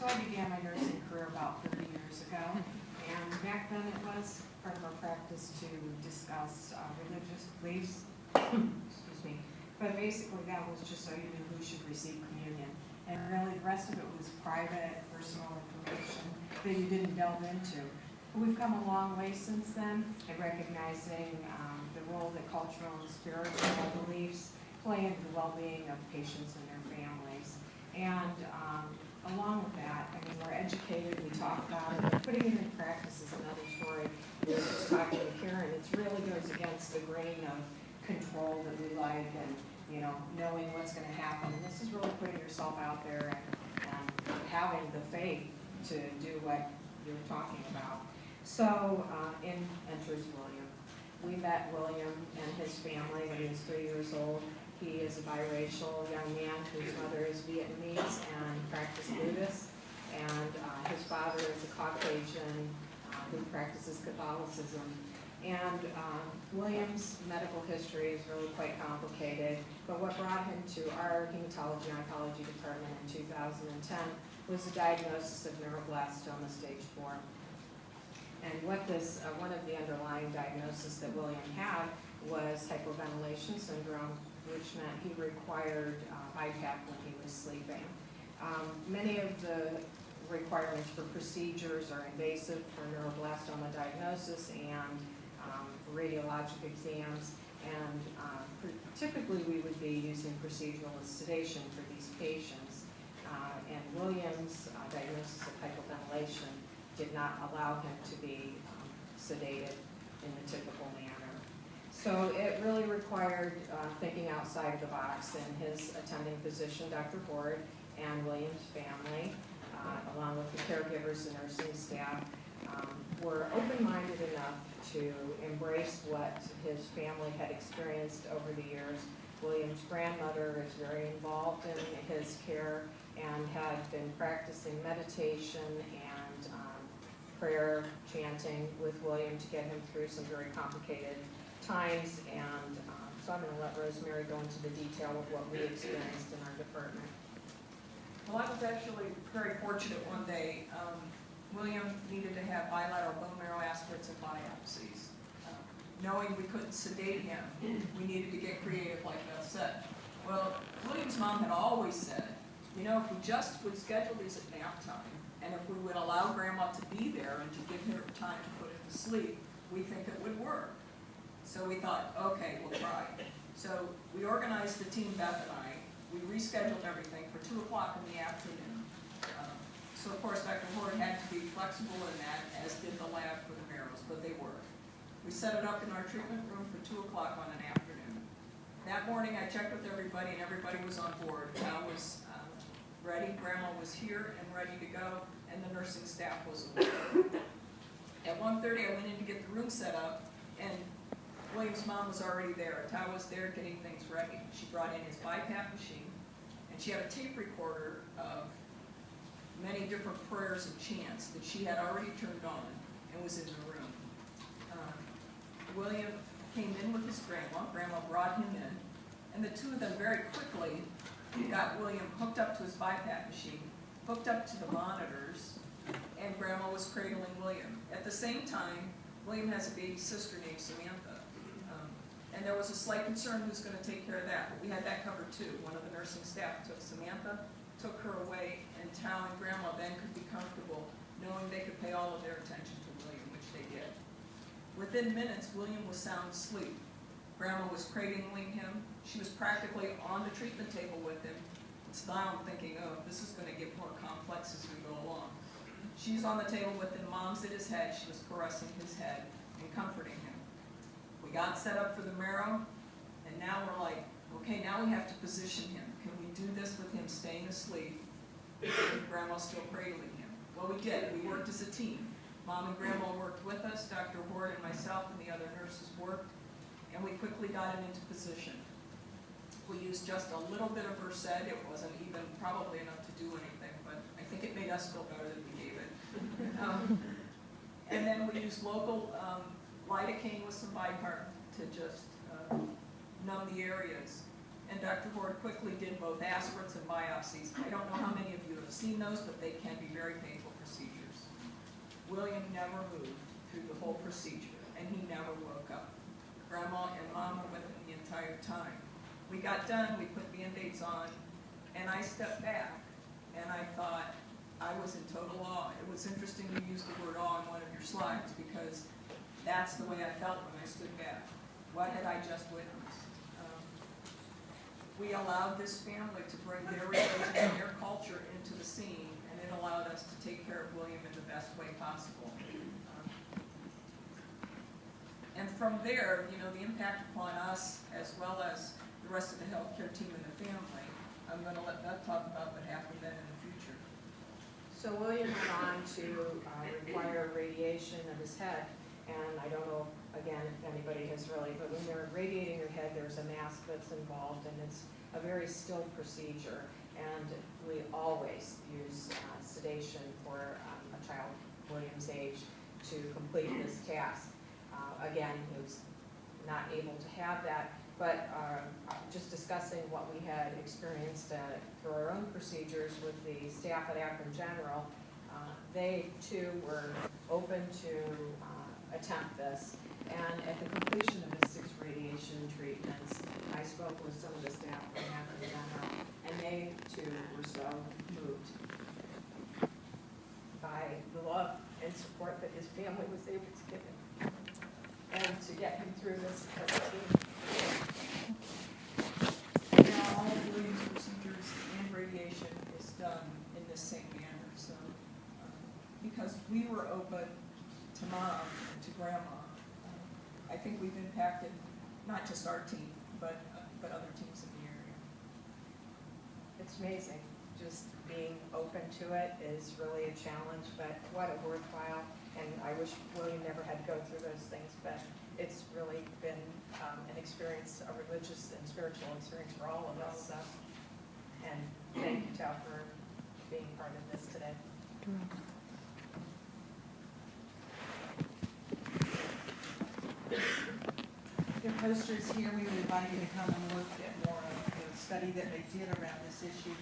So I began my nursing career about 30 years ago, and back then it was part of our practice to discuss religious beliefs, excuse me, but basically that was just so you knew who should receive communion. And really the rest of it was private, personal information that you didn't delve into. But we've come a long way since then in recognizing the role that cultural and spiritual beliefs play into the well-being of patients and their families. And along with that, I mean, we're educated, we talk about it, but putting it in practice is another story. We were just talking to Karen, it really goes against the grain of control that we like and, you know, knowing what's going to happen. And this is really putting yourself out there and having the faith to do what you're talking about. So in enters William. We met William and his family when he was 3 years old. He is a biracial young man whose mother is Vietnamese and practiced Buddhist, and his father is a Caucasian who practices Catholicism. And William's medical history is really quite complicated, but what brought him to our hematology and oncology department in 2010 was a diagnosis of neuroblastoma stage 4. And what this, one of the underlying diagnoses that William had was hypoventilation syndrome, which meant he required BiPAP when he was sleeping. Many of the requirements for procedures are invasive for neuroblastoma diagnosis and radiologic exams, and typically we would be using procedural sedation for these patients. And William's diagnosis of hypoventilation did not allow him to be sedated in the typical manner. So it really required thinking outside the box, and his attending physician, Dr. Ward, and William's family, along with the caregivers and nursing staff, were open-minded enough to embrace what his family had experienced over the years. William's grandmother is very involved in his care and had been practicing meditation and prayer chanting with William to get him through some very complicated times, and so I'm going to let Rosemary go into the detail of what we experienced in our department. Well, I was actually very fortunate one day. William needed to have bilateral bone marrow aspirates and biopsies. Knowing we couldn't sedate him, we needed to get creative, like Beth said. Well, William's mom had always said, you know, if we just would schedule these at nap time, and if we would allow Grandma to be there and to give her time to put him to sleep, we think it would work. So we thought, okay, we'll try. So we organized the team, Beth and I. We rescheduled everything for 2 o'clock in the afternoon. So of course, Dr. Horde had to be flexible in that, as did the lab for the marrows, but they were. We set it up in our treatment room for 2 o'clock on an afternoon. That morning I checked with everybody, and everybody was on board. I was ready, Grandma was here and ready to go, and the nursing staff was aware. At 1:30 I went in to get the room set up, and William's mom was already there. Ty was there getting things ready. She brought in his BiPAP machine, and she had a tape recorder of many different prayers and chants that she had already turned on and was in the room. William came in with his grandma. Grandma brought him in, and the two of them very quickly got William hooked up to his BiPAP machine, hooked up to the monitors, and Grandma was cradling William. At the same time, William has a baby sister named Samantha. And there was a slight concern who's going to take care of that, but we had that covered too. One of the nursing staff took Samantha, took her away, and Tal and Grandma then could be comfortable knowing they could pay all of their attention to William, which they did. Within minutes, William was sound asleep. Grandma was cradling him. She was practically on the treatment table with him. It's now I'm thinking, oh, this is going to get more complex as we go along. She's on the table with him, mom's at his head. She was caressing his head and comforting him. We got set up for the marrow, and now we're like, okay, now we have to position him. Can we do this with him staying asleep and Grandma still cradling him? Well, we did. We worked as a team. Mom and Grandma worked with us. Dr. Ward and myself and the other nurses worked, and we quickly got him into position. We used just a little bit of Versed. It wasn't even probably enough to do anything, but I think it made us feel better that we gave it. And then we used local lidocaine with some bicarb to just numb the areas. And Dr. Ward quickly did both aspirates and biopsies. I don't know how many of you have have seen those, but they can be very painful procedures. William never moved through the whole procedure, and he never woke up. Grandma and Mom were with him the entire time. We got done, we put Band-Aids on, and I stepped back, and I thought, I was in total awe. It was interesting you used the word awe in one of your slides, because that's the way I felt when I stood back. What had I just witnessed? We allowed this family to bring their religion and their culture into the scene, and it allowed us to take care of William in the best way possible. And from there, you know, the impact upon us, as well as the rest of the healthcare team and the family, I'm going to let Beth talk about what happened then in the future. So William went on to require radiation of his head, and I don't know, again, if anybody has really, but when they're radiating your head, there's a mask that's involved, and it's a very still procedure, and we always use sedation for a child William's age to complete this task. Again, he was not able to have that, but just discussing what we had experienced through our own procedures with the staff at Akron General, they too were open to attempt this. And at the completion of the 6 radiation treatments, I spoke with some of the staff from Akron General, and they too were so moved by the love and support that his family was able to give him, and to get him through this as a team. Now, all of William's procedures and radiation is done in the same manner. So, because we were open to Mom and to Grandma, I think we've impacted not just our team, but other teams in the area. It's amazing. Just being open to it is really a challenge, but what a worthwhile, and I wish William never had to go through those things, but it's really been an experience, a religious and spiritual experience for all of us. So. And thank you, Tal, for being part of this today. The posters here, we would invite you to come and look at more of the study that they did around this issue.